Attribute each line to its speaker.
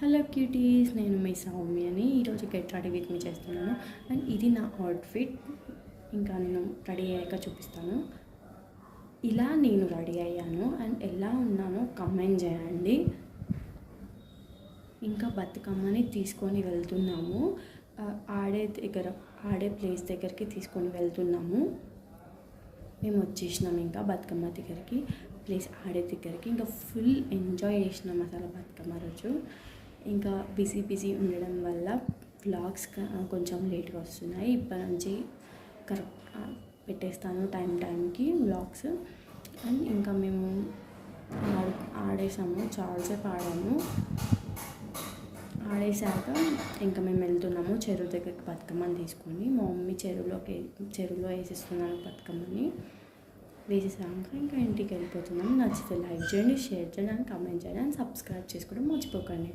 Speaker 1: Hello cuties, నేను మీ సౌమ్యని. ఈరోజు get ready with me చేస్తున్నాను. అండ్ ఇది నా అవుట్ఫిట్. ఇంకా నేను రెడీ అయ్యాక చూపిస్తాను. ఇలా నేను రెడీ అయ్యాను అండ్ ఎలా ఉన్నానో కమెంట్ చేయండి. ఇంకా బతుకమ్మని తీసుకొని వెళ్తున్నాము. ఆడే ప్లేస్ దగ్గరికి తీసుకొని వెళ్తున్నాము. మేము వచ్చేసినాము ఇంకా బతుకమ్మ దగ్గరికి, ప్లేస్ ఆడే దగ్గరికి. ఇంకా ఫుల్ ఎంజాయ్ చేసినాం అసలు బతుకమ్మ రోజు. ఇంకా బిజీ ఉండడం వల్ల వ్లాగ్స్ కొంచెం లేట్గా వస్తున్నాయి. ఇప్పటి నుంచి కరెక్ట్ పెట్టేస్తాను టైంకి వ్లాగ్స్. అండ్ ఇంకా మేము ఆడేసాము, చాలాసేపు ఆడాము. ఆడేసాక ఇంకా మేము వెళ్తున్నాము చెరువు దగ్గరికి బతుకమ్మని తీసుకొని. మా మమ్మీ చెరువులో వేసేస్తున్నాను బతుకమ్మని. వేసేసాక ఇంకా ఇంటికి వెళ్ళిపోతున్నాము. నచ్చితే లైక్ చేయండి, షేర్ చేయండి, అండ్ కామెంట్ చేయండి, అండ్ సబ్స్క్రైబ్ చేసుకోవడం మర్చిపోకండి.